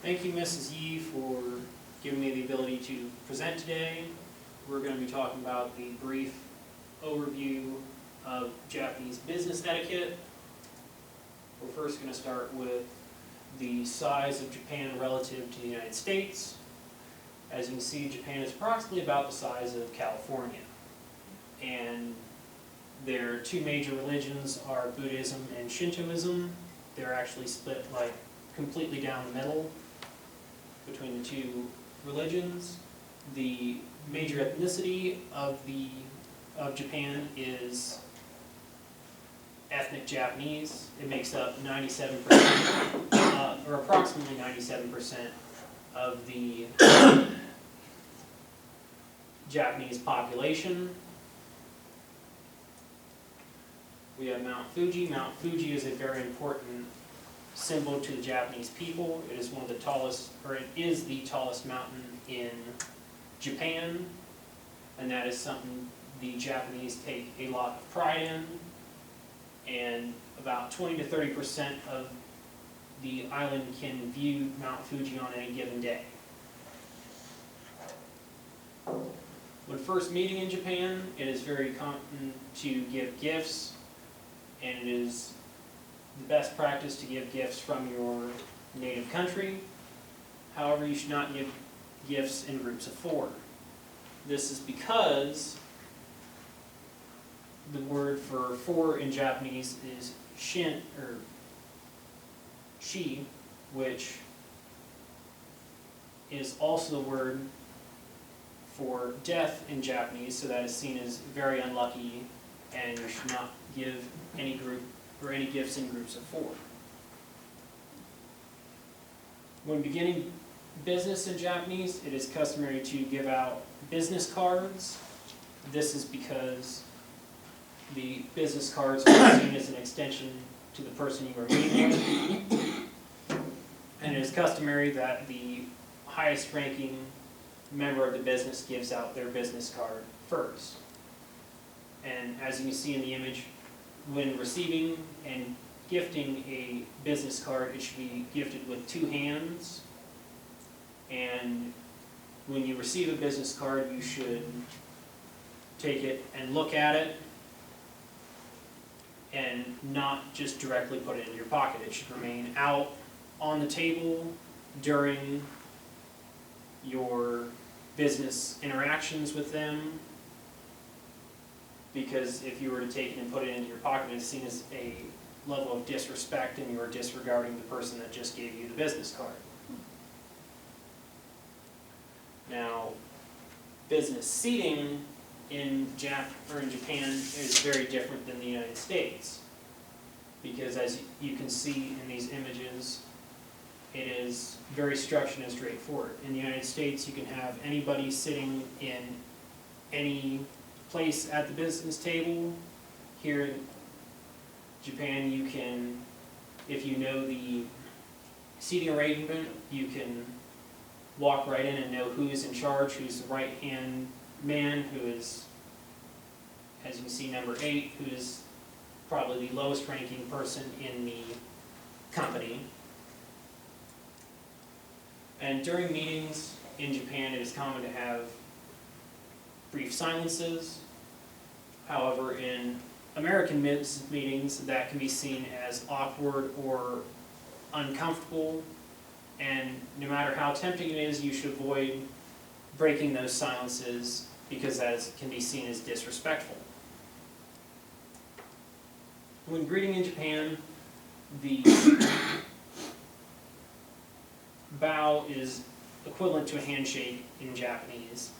Thank you, Mrs. Yee, for giving me the ability to present today. We're going to be talking about the brief overview of Japanese business etiquette. We're first going to start with the size of Japan relative to the United States. As you can see, Japan is approximately about the size of California. And their two major religions are Buddhism and Shintoism. They're actually split like completely down the middle between the two religions. The major ethnicity of Japan is ethnic Japanese. It makes up 97%, or approximately 97% of the Japanese population. We have Mount Fuji. Mount Fuji is a very important symbol to the Japanese people. It is one of the tallest, or it is the tallest mountain in Japan, and that is something the Japanese take a lot of pride in. And about 20 to 30% of the island can view Mount Fuji on any given day. When first meeting in Japan, it is very common to give gifts, and it is the best practice to give gifts from your native country. However, you should not give gifts in groups of 4. This is because the word for 4 in Japanese is shin, or shi, which is also the word for death in Japanese, so that is seen as very unlucky, and you should not give any group or any gifts in groups of 4. When beginning business in Japanese, it is customary to give out business cards. This is because the business cards are seen as an extension to the person you are meeting with. And it is customary that the highest ranking member of the business gives out their business card first. And as you can see in the image, when receiving and gifting a business card, it should be gifted with 2 hands. And when you receive a business card, you should take it and look at it and not just directly put it in your pocket. It should remain out on the table during your business interactions with them, because if you were to take it and put it into your pocket, it's seen as a level of disrespect, and you are disregarding the person that just gave you the business card. Now, business seating in Japan is very different than the United States, because as you can see in these images, it is very structured and straightforward. In the United States, you can have anybody sitting in any place at the business table. Here in Japan, you can, if you know the seating arrangement, you can walk right in and know who is in charge, who's the right-hand man, who is, as you can see, number 8, who is probably the lowest ranking person in the company. And during meetings in Japan, it is common to have brief silences. However, in American business meetings, that can be seen as awkward or uncomfortable, and no matter how tempting it is, you should avoid breaking those silences, because that can be seen as disrespectful. When greeting in Japan, the bow is equivalent to a handshake in Japanese,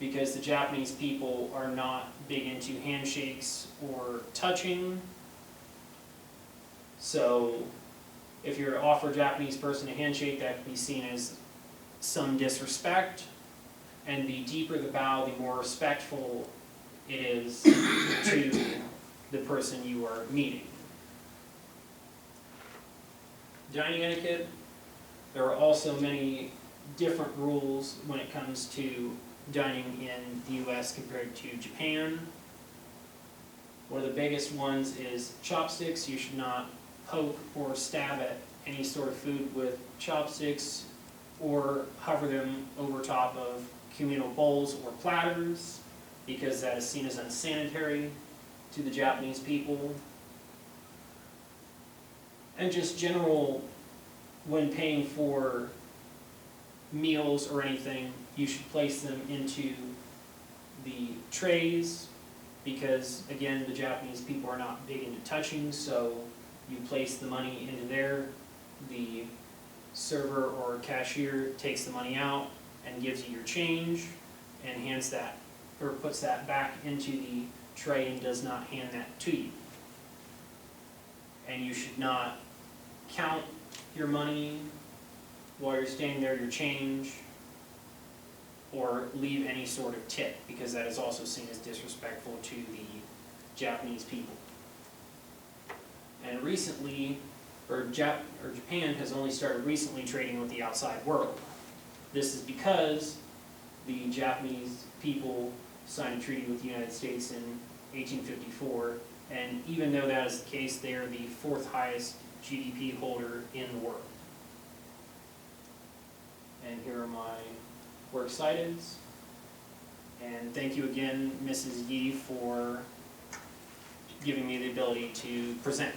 because the Japanese people are not big into handshakes or touching. So if you're to offer a Japanese person a handshake, that can be seen as some disrespect, and the deeper the bow, the more respectful it is to the person you are meeting. Dining etiquette. There are also many different rules when it comes to dining in the US compared to Japan. One of the biggest ones is chopsticks. You should not poke or stab at any sort of food with chopsticks or hover them over top of communal bowls or platters, because that is seen as unsanitary to the Japanese people. And just general, when paying for meals or anything, you should place them into the trays, because again, the Japanese people are not big into touching, so you place the money into there, the server or cashier takes the money out and gives you your change and hands that, or puts that back into the tray and does not hand that to you. And you should not count your money while you're standing there, your change, or leave any sort of tip, because that is also seen as disrespectful to the Japanese people. And recently, Japan has only started recently trading with the outside world. This is because the Japanese people signed a treaty with the United States in 1854, and even though that is the case, they are the fourth highest GDP holder in the world. And here are my works cited. And thank you again, Mrs. Yi, for giving me the ability to present.